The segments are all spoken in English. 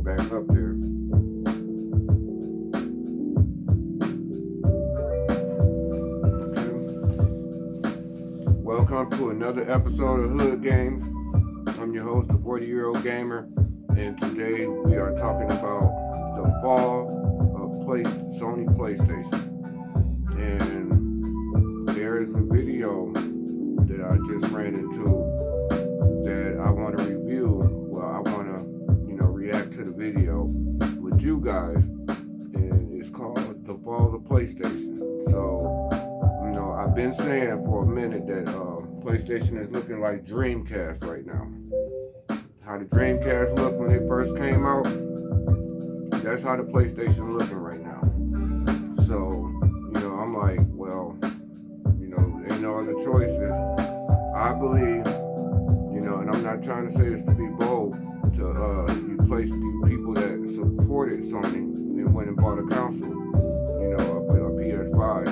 him back up there. Welcome to another episode of Hood Games. I'm your host, the 40-year-old gamer, and today we are talking about the fall of Sony PlayStation. And there is a video that I just ran into that I want to review. Well, I want to, react to the video with you guys, and it's called The Fall of PlayStation. So, I've been saying for a minute that PlayStation is looking like Dreamcast right now. How the Dreamcast looked when it first came out, that's how the PlayStation looking right now. So, I'm like, well, ain't no other choices. I believe, and I'm not trying to say this to be bold, to replace the people that supported Sony and went and bought a console, a PS5.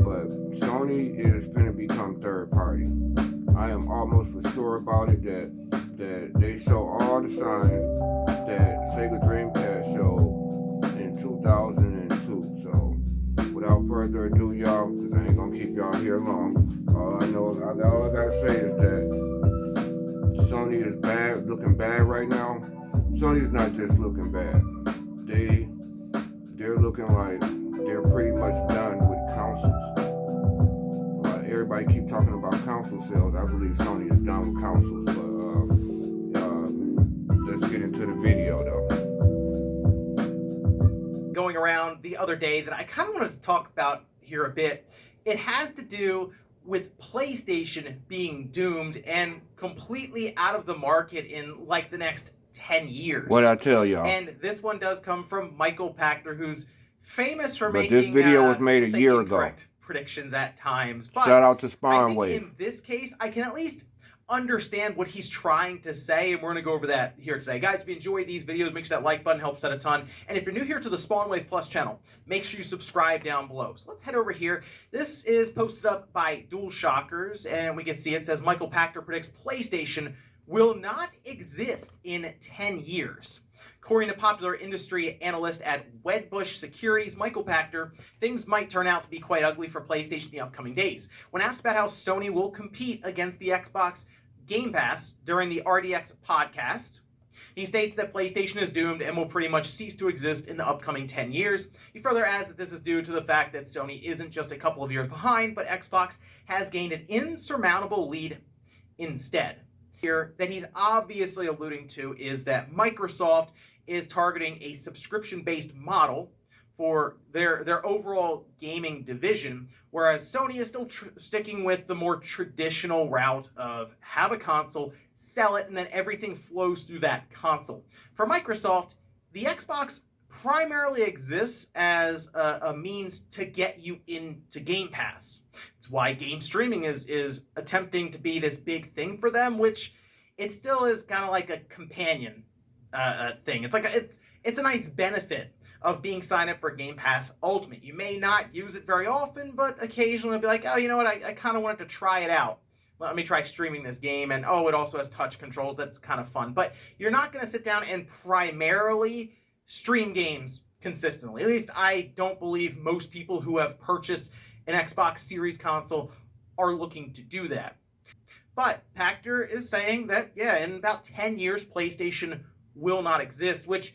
But Sony is going to become third party. I am almost for sure about it that they show all the signs that Sega Dreamcast showed in 2002. So without further ado, y'all, because I ain't going to keep y'all here long, all I got to say is that Sony is looking bad right now. Sony's not just looking bad. They're looking like they're pretty much done with consoles. Everybody keep talking about console sales. I believe Sony is done with consoles, but let's get into the video though. Going around the other day that I kind of wanted to talk about here a bit. It has to do with PlayStation being doomed and completely out of the market in like the next 10 years. What I tell y'all. And this one does come from Michael Pachter, who's famous for making this video was made a year ago. Predictions at times. But shout out to Spawn I think Wave. in this case, I can at least understand what he's trying to say, and we're going to go over that here today. Guys, if you enjoy these videos, make sure that like button helps out a ton. And if you're new here to the Spawn Wave Plus channel, make sure you subscribe down below. So let's head over here. This is posted up by Dual Shockers, and we can see it says Michael Pachter predicts PlayStation will not exist in 10 years. According to popular industry analyst at Wedbush Securities, Michael Pachter, things might turn out to be quite ugly for PlayStation in the upcoming days. When asked about how Sony will compete against the Xbox Game Pass during the RDX podcast, he states that PlayStation is doomed and will pretty much cease to exist in the upcoming 10 years. He further adds that this is due to the fact that Sony isn't just a couple of years behind, but Xbox has gained an insurmountable lead instead. Here that he's obviously alluding to is that Microsoft is targeting a subscription-based model for their overall gaming division, whereas Sony is still sticking with the more traditional route of have a console, sell it, and then everything flows through that console. For Microsoft, the Xbox primarily exists as a means to get you into Game Pass. It's why game streaming is attempting to be this big thing for them, which it still is kind of like a companion thing. It's like it's a nice benefit of being signed up for Game Pass Ultimate. You may not use it very often, but occasionally you'll be like, oh, you know what, I kind of wanted to try it out. Let me try streaming this game, and it also has touch controls. That's kind of fun. But you're not going to sit down and primarily stream games consistently. At least I don't believe most people who have purchased an Xbox Series console are looking to do that. But Pachter is saying that, in about 10 years, PlayStation will not exist, which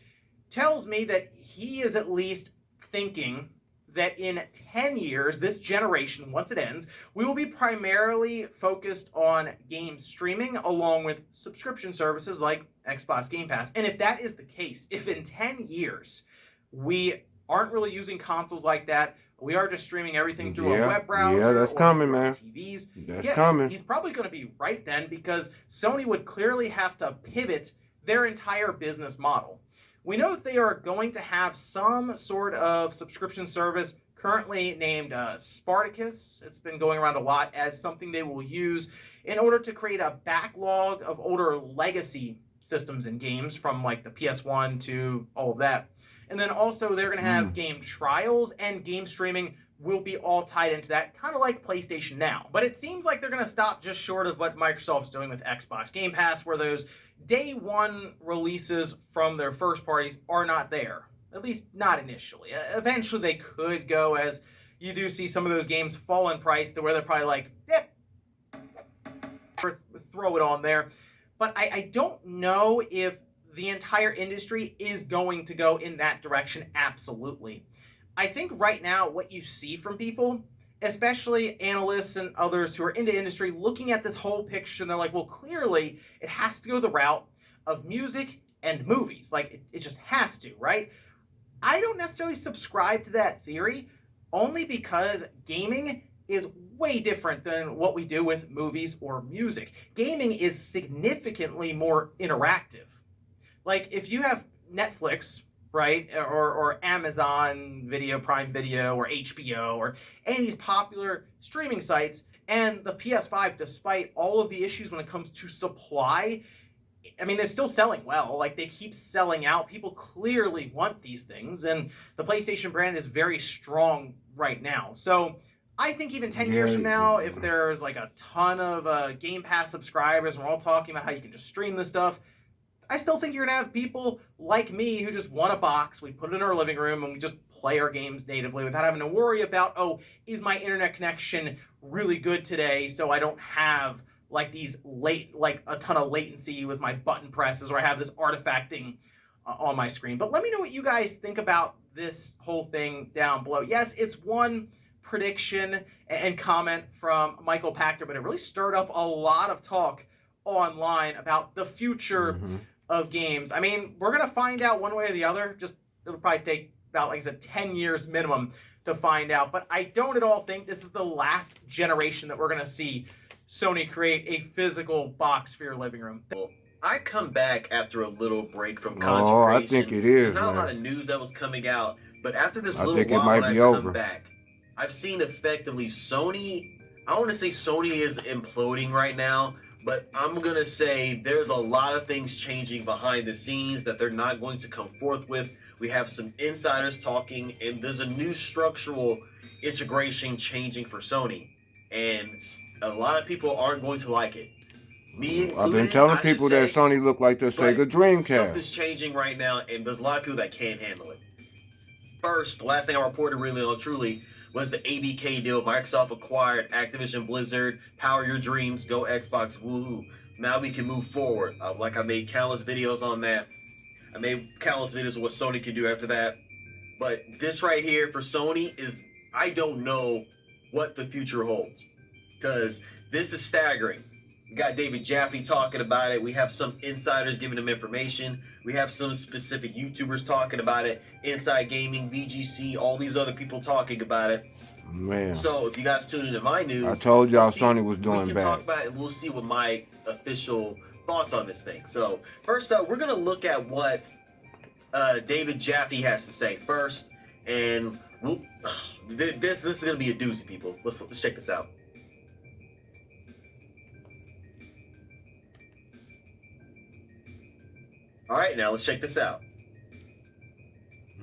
tells me that he is at least thinking that in 10 years, this generation, once it ends, we will be primarily focused on game streaming along with subscription services like Xbox Game Pass. And if that is the case, if in 10 years we aren't really using consoles like that, we are just streaming everything through a web browser. Yeah, that's coming, man. TVs. That's coming. He's probably going to be right then, because Sony would clearly have to pivot their entire business model. We know that they are going to have some sort of subscription service currently named Spartacus. It's been going around a lot as something they will use in order to create a backlog of older legacy systems and games from like the PS1 to all of that. And then also they're going to have game trials and game streaming will be all tied into that, kind of like PlayStation Now. But it seems like they're going to stop just short of what Microsoft's doing with Xbox Game Pass, where those day one releases from their first parties are not there. At least not initially. Eventually they could go, as you do see some of those games fall in price to where they're probably like, throw it on there. But I don't know if the entire industry is going to go in that direction. Absolutely. I think right now what you see from people, especially analysts and others who are into industry, looking at this whole picture, and they're like, well, clearly it has to go the route of music and movies. Like, it just has to, right? I don't necessarily subscribe to that theory, only because gaming is way different than what we do with movies or music. Gaming is significantly more interactive. Like, if you have Netflix, right, or Amazon Video, Prime Video, or HBO, or any of these popular streaming sites, and the PS5, despite all of the issues when it comes to supply, I mean, they're still selling well. Like, they keep selling out. People clearly want these things, and the PlayStation brand is very strong right now. So I think even 10 years from now, if there's like a ton of Game Pass subscribers, and we're all talking about how you can just stream this stuff, I still think you're going to have people like me who just want a box. We put it in our living room and we just play our games natively without having to worry about, oh, is my internet connection really good today so I don't have like a ton of latency with my button presses, or I have this artifacting on my screen. But let me know what you guys think about this whole thing down below. Yes, it's one prediction and comment from Michael Pachter, but it really stirred up a lot of talk online about the future of games. I mean, we're going to find out one way or the other. Just, it'll probably take about, like I said, 10 years minimum to find out. But I don't at all think this is the last generation that we're going to see Sony create a physical box for your living room. Well, I come back after a little break from consecration. Oh, I think it is. There's not a lot of news that was coming out, but after this little while, when I come back, I've seen effectively Sony. I want to say Sony is imploding right now, but I'm going to say there's a lot of things changing behind the scenes that they're not going to come forth with. We have some insiders talking, and there's a new structural integration changing for Sony. And a lot of people aren't going to like it. Me included, I've been telling people that Sony look like the Sega Dreamcast. Something's changing right now, and there's a lot of people that can't handle it. First, the last thing I reported really on Truly was the ABK deal. Microsoft acquired Activision Blizzard. Power your dreams. Go Xbox. Woohoo. Now we can move forward. Like, I made countless videos on that. I made countless videos of what Sony can do after that. But this right here for Sony is, I don't know what the future holds, because this is staggering. We got David Jaffe talking about it. We have some insiders giving them information. We have some specific YouTubers talking about it. Inside Gaming, VGC, all these other people talking about it. Man. So if you guys tune into my news, I told y'all Sony was doing bad. We can talk about it, and we'll see what my official thoughts on this thing. So first up, we're gonna look at what David Jaffe has to say first, and this is gonna be a doozy, people. Let's check this out. All right, now let's check this out.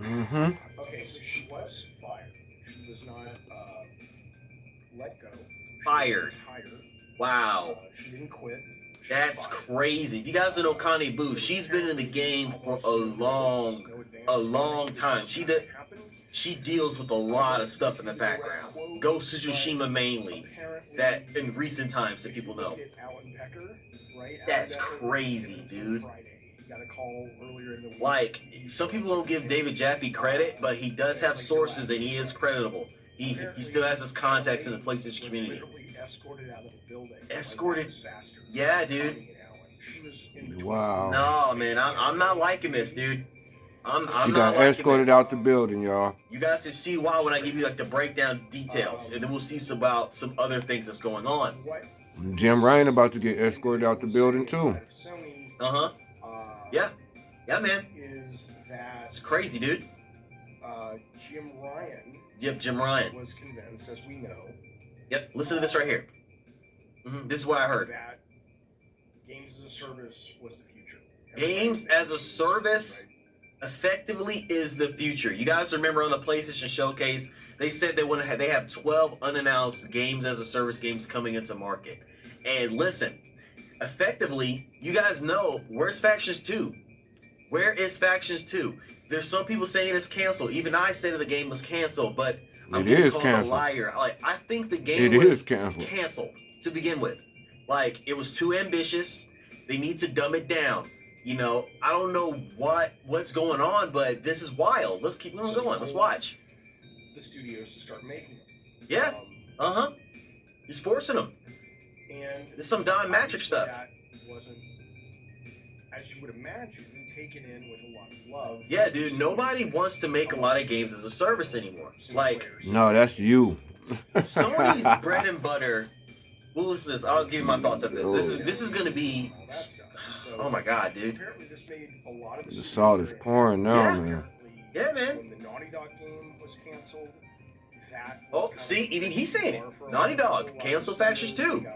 Okay, so she was fired. She was not let go. Fired. Wow. She didn't quit. That's crazy. If you guys don't know Connie Boo, she's been in the game for a long time. She deals with a lot of stuff in the background. Ghost of Tsushima mainly. That in recent times, if people know. That's crazy, dude. Like, some people don't give David Jaffe credit, but he does have sources and he is creditable. He still has his contacts in the PlayStation community. Escorted? Yeah, dude. Wow. No, man, I'm not liking this, dude. She got escorted out the building, y'all. You guys can see why when I give you like the breakdown details, and then we'll see about some other things that's going on. Jim Ryan about to get escorted out the building too. Yeah, man. It's crazy, dude. Jim Ryan. Yep, Jim Ryan was convinced, as we know. Yep. Listen to this right here. This is what I heard. That games as a service was the future. Games as a service effectively is the future. You guys remember on the PlayStation Showcase They said they have 12 unannounced games as a service games coming into market. And listen, effectively, you guys know, where's Factions 2? Where is Factions 2? There's some people saying it's canceled. Even I said that the game was canceled, but I'm getting called a liar. Like, I think the game was canceled to begin with. Like, it was too ambitious. They need to dumb it down. You know, I don't know what's going on, but this is wild. Let's keep going. Let's watch. The studios to start making them. Yeah. He's forcing them. And it's some Don Matrix stuff. That wasn't, as you would imagine, taken in with a lot of love. Yeah, dude. Nobody wants to make a lot of games as a service anymore. Like, no, that's you. Sony's bread and butter. Well, listen to this. I'll give you my thoughts on this. This is gonna be. Oh my god, dude. Apparently, this made a lot of the salt is pouring now, man. Yeah, man. When the Naughty Dog game was canceled, that. Oh, see, even he's saying it. Naughty Dog canceled Factions 2.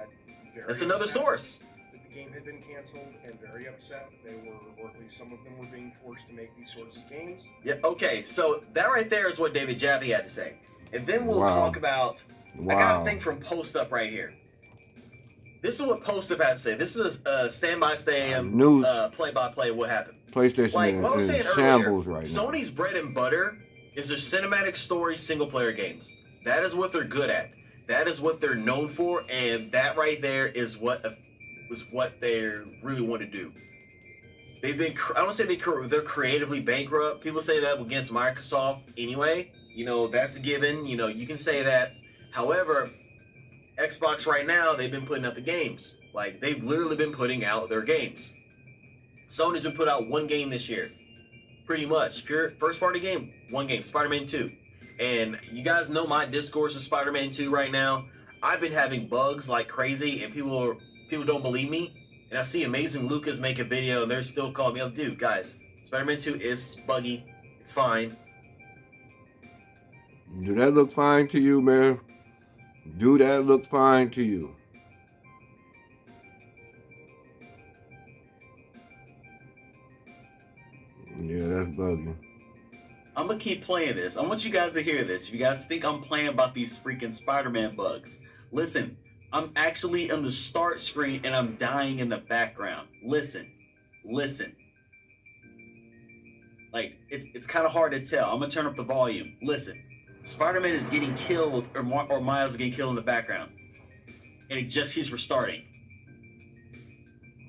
That's another source. The game had been canceled and very upset. They were, or at least some of them were being forced to make these sorts of games. Yeah, okay, so that right there is what David Jaffe had to say. And then we'll talk about, I got a thing from Post Up right here. This is what Post Up had to say. This is a stand-by-stand, news, play-by-play what happened. PlayStation like what I was saying shambles earlier, right now. Sony's bread and butter is their cinematic story single-player games. That is what they're good at. That is what they're known for, and that right there is what they really want to do. They've been, I don't say they're creatively bankrupt. People say that against Microsoft anyway. You know, that's a given. You know, you can say that. However, Xbox right now, they've been putting out the games. Like, they've literally been putting out their games. Sony's been put out one game this year. Pretty much. Pure first-party game, one game, Spider-Man 2. And you guys know my discourse of Spider-Man 2 right now. I've been having bugs like crazy, and people don't believe me. And I see Amazing Lucas make a video, and they're still calling me up. Dude, guys, Spider-Man 2 is buggy. It's fine. Do that look fine to you, man? Do that look fine to you? Yeah, that's buggy. I'm gonna keep playing this. I want you guys to hear this. If you guys think I'm playing about these freaking Spider-Man bugs, listen. I'm actually on the start screen and I'm dying in the background. Listen. Like, it's kind of hard to tell. I'm gonna turn up the volume. Listen. Spider-Man is getting killed, or Miles is getting killed in the background. And it just keeps restarting.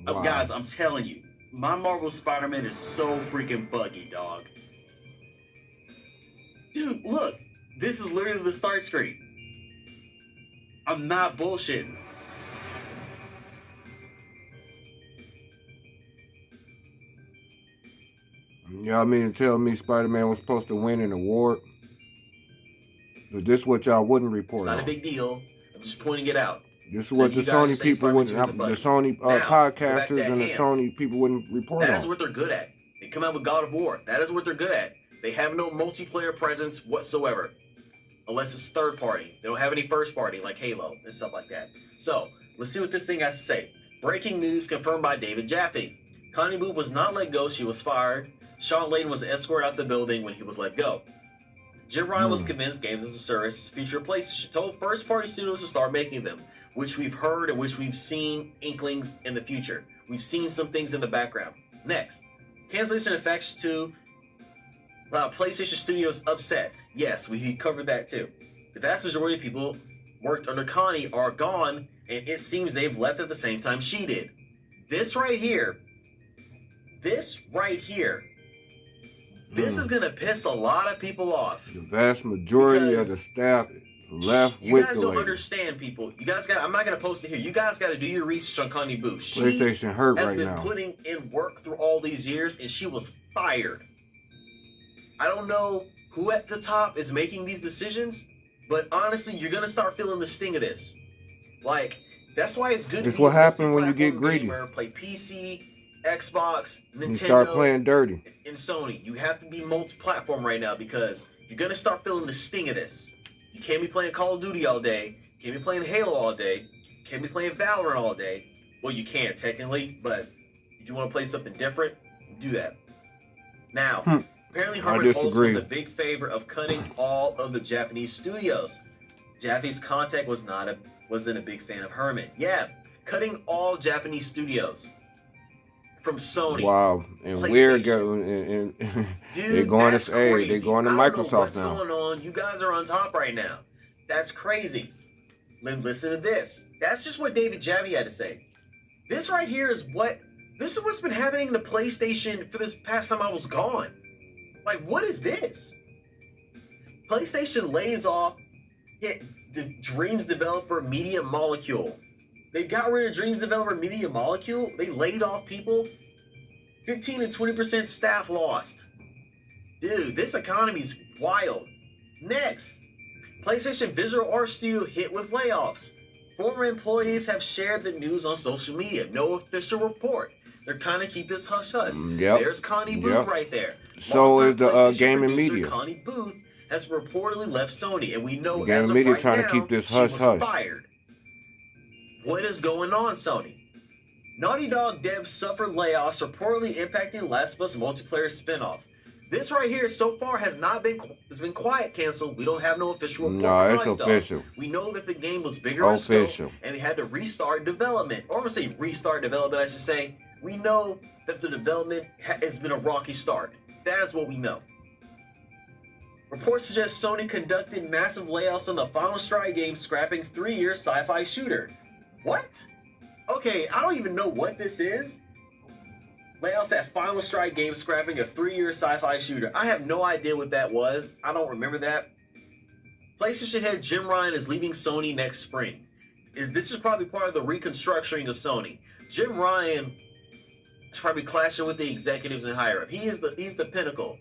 Wow. Guys, I'm telling you, my Marvel Spider-Man is so freaking buggy, dog. Dude, look. This is literally the start screen. I'm not bullshitting. Y'all mean to tell me Spider-Man was supposed to win an award? Is this what y'all wouldn't report on? It's not a big deal. I'm just pointing it out. This is what the Sony people wouldn't, the Sony podcasters and the Sony people wouldn't report on. That is what they're good at. They come out with God of War. That is what they're good at. They have no multiplayer presence whatsoever. Unless it's third party. They don't have any first party like Halo and stuff like that. So, let's see what this thing has to say. Breaking news confirmed by David Jaffe. Connie Boo was not let go, she was fired. Sean Layden was escorted out the building when he was let go. Jim Ryan was convinced games as a service feature PlayStation told first-party studios to start making them, which we've heard and which we've seen inklings in the future. We've seen some things in the background. Next, cancellation of Factions 2. PlayStation Studios upset. Yes, we covered that too. The vast majority of people worked under Connie are gone, and it seems they've left at the same time she did. This right here, this is gonna piss a lot of people off. The vast majority of the staff left with the lady. You guys don't understand, people. You guys got. I'm not gonna post it here. You guys got to do your research on Connie Boo. PlayStation hurt right now. Has been putting in work through all these years, and she was fired. I don't know who at the top is making these decisions, but honestly, you're gonna start feeling the sting of this. Like, that's why it's good. It's what happens when you get greedy. Play PC, Xbox, Nintendo. You start playing dirty. And Sony. You have to be multi-platform right now because you're gonna start feeling the sting of this. You can't be playing Call of Duty all day. You can't be playing Halo all day. You can't be playing Valorant all day. Well, you can technically, but if you want to play something different, do that. Now, Apparently, I Herman Hulst disagree. was a big favor of cutting all of the Japanese studios. Japanese contact wasn't a big fan of Herman. Yeah, cutting all Japanese studios from Sony. Wow, and we're PlayStation. going and Dude, they're going that's to crazy. they're going to I don't know Microsoft what's now. going on. You guys are on top right now. That's crazy. Listen to this. That's just what David Javi had to say. This right here is what's been happening to PlayStation for this past time I was gone. Like, what is this? PlayStation lays off the Dreams developer Media Molecule. They got rid of Dreams developer Media Molecule. They laid off people. 15 to 20% staff lost. Dude, this economy's wild. Next, PlayStation Visual Art Studio hit with layoffs. Former employees have shared the news on social media. No official report. They're kind of keep this hush-hush. Yep. There's Connie Booth right there. So Longtime is the PlayStation gaming producer media. Connie Booth has reportedly left Sony, and we know The gaming as of media right trying now, to keep this she was hush-hush. fired. What is going on, Sony? Naughty Dog devs suffered layoffs, reportedly impacting Last of Us multiplayer spinoff. This right here so far has been quiet canceled. We don't have no official report. No, from it's Naughty Dog. official. We know that the game was bigger in scope, Official. and they had to restart development. Or I'm gonna say restart development, I should say. We know that the development has been a rocky start. That is what we know. Reports suggest Sony conducted massive layoffs on the Final Strike game, scrapping 3-year sci-fi shooter. What? Okay, I don't even know what this is. Layoffs at Final Strike Games scrapping a 3-year sci-fi shooter. I have no idea what that was. I don't remember that. PlayStation head Jim Ryan is leaving Sony next spring. This is probably part of the reconstructing of Sony. Jim Ryan is probably clashing with the executives and higher up. He's the pinnacle.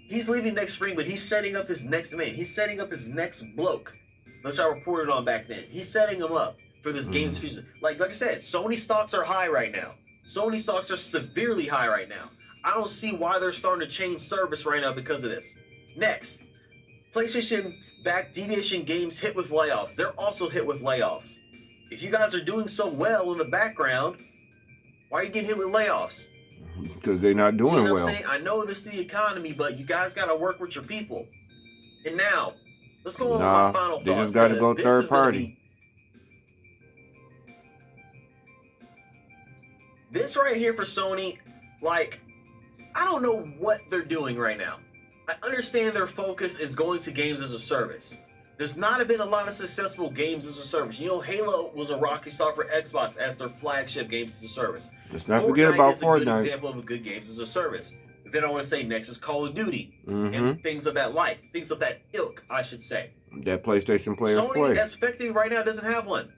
He's leaving next spring, but he's setting up his next man. He's setting up his next bloke. That's how I reported on back then. He's setting him up for this game's future. Like I said, Sony stocks are high right now. Sony stocks are severely high right now. I don't see why they're starting to change service right now because of this. Next, PlayStation-backed Deviation Games hit with layoffs. They're also hit with layoffs. If you guys are doing so well in the background, why are you getting hit with layoffs? Because they're not doing See what well. I'm saying? I know this is the economy, but you guys got to work with your people. And now, let's go on with my final thoughts. They just got to go third party. This right here for Sony, like, I don't know what they're doing right now. I understand their focus is going to games as a service. There's not been a lot of successful games as a service. You know, Halo was a rocky start for Xbox as their flagship games as a service. Let's not forget about is a good Fortnite. example of a good games as a service. But then I want to say next is Call of Duty and things of that like, things of that ilk, I should say. That PlayStation players Sony, play. as effective right now, doesn't have one.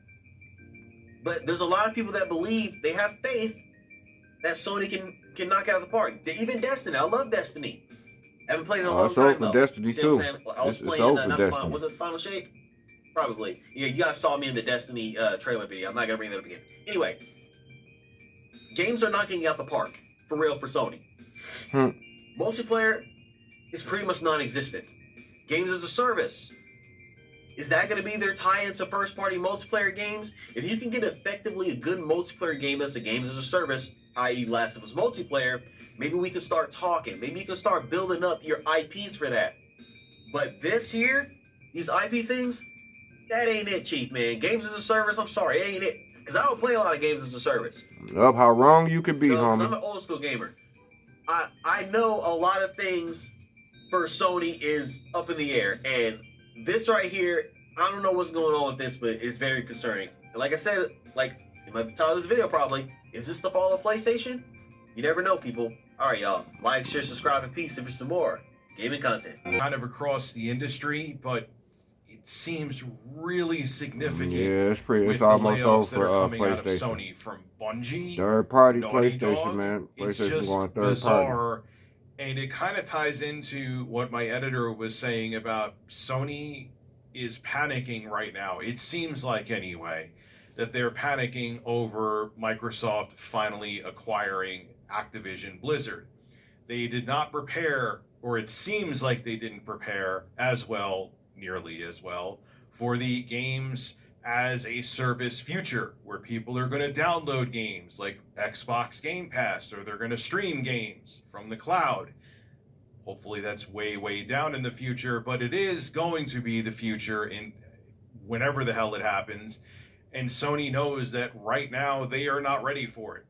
But there's a lot of people that believe, they have faith that Sony can knock it out of the park. Even Destiny, I love Destiny. I haven't played it in a long It's over time for though. Destiny You see what I'm too. saying? I was It's playing over for not Destiny. Final, was it Final Shape? Probably. Yeah, you guys saw me in the Destiny trailer video. I'm not gonna bring that up again. Anyway, games are knocking it out the park for real for Sony. Multiplayer is pretty much non-existent. Games as a service. Is that going to be their tie-in to first-party multiplayer games? If you can get effectively a good multiplayer game that's a games as a service, i.e. Last of Us multiplayer, maybe we can start talking. Maybe you can start building up your IPs for that. But this here, these IP things, that ain't it, Chief, man. Games as a service, I'm sorry, it ain't it. Because I don't play a lot of games as a service. Up how wrong you could be, No, 'cause I'm homie. an old school gamer. I know a lot of things for Sony is up in the air, and this right here, I don't know what's going on with this, but it's very concerning. And like I said, like in my title of this video probably, is this the fall of PlayStation? You never know, people. All right, y'all. Like, share, subscribe, and peace. If for some more gaming content. Kind of across the industry, but it seems really significant. Yeah, it's with the almost layoffs over that are for coming out of PlayStation. Sony from Bungie, Third party Naughty PlayStation, Dog. man. It's PlayStation just going third party. bizarre, and it kind of ties into what my editor was saying about Sony is panicking right now. It seems like, anyway, that they're panicking over Microsoft finally acquiring Activision Blizzard. They did not prepare, or it seems like they didn't prepare as well, nearly as well, for the games as a service future, where people are going to download games like Xbox Game Pass, or they're going to stream games from the cloud. Hopefully that's way, way down in the future, but it is going to be the future in whenever the hell it happens. And Sony knows that right now they are not ready for it.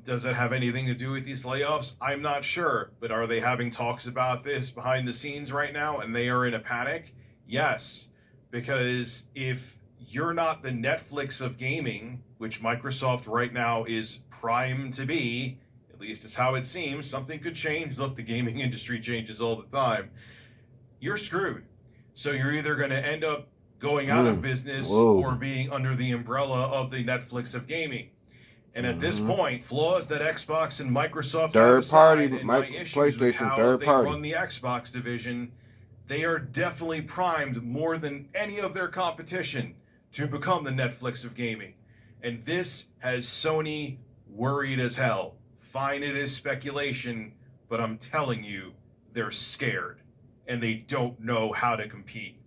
Does it have anything to do with these layoffs? I'm not sure, but are they having talks about this behind the scenes right now and they are in a panic? Yes, because if you're not the Netflix of gaming, which Microsoft right now is primed to be, at least it's how it seems, something could change. Look, the gaming industry changes all the time. You're screwed. So you're either going to end up going out of business or being under the umbrella of the Netflix of gaming. And at this point, flaws that Xbox and Microsoft have aside, and my issues with how they run the Xbox division, they are definitely primed more than any of their competition to become the Netflix of gaming. And this has Sony worried as hell. Fine, it is speculation, but I'm telling you, they're scared and they don't know how to compete.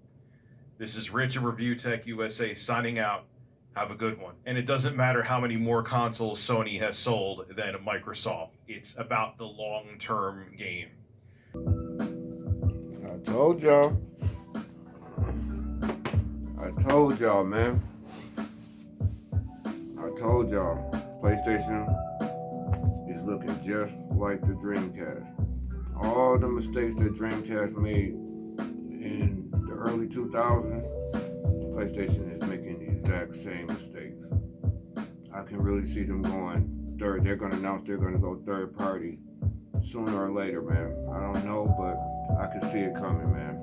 This is Rich of Review Tech USA signing out. Have a good one. And it doesn't matter how many more consoles Sony has sold than Microsoft. It's about the long-term game. I told y'all. I told y'all, man. I told y'all. PlayStation is looking just like the Dreamcast. All the mistakes that Dreamcast made in the early 2000s, PlayStation is making the exact same mistakes. I can really see them going third. They're going to announce they're going to go third party sooner or later, man. I don't know, but I can see it coming, man.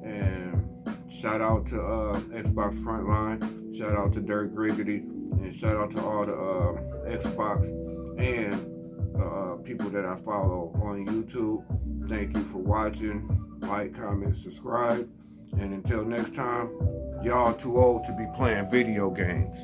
And shout out to Xbox Frontline. Shout out to Dirk Griggity. And shout out to all the Xbox and people that I follow on YouTube. Thank you for watching. Like, comment, subscribe. And until next time, y'all too old to be playing video games.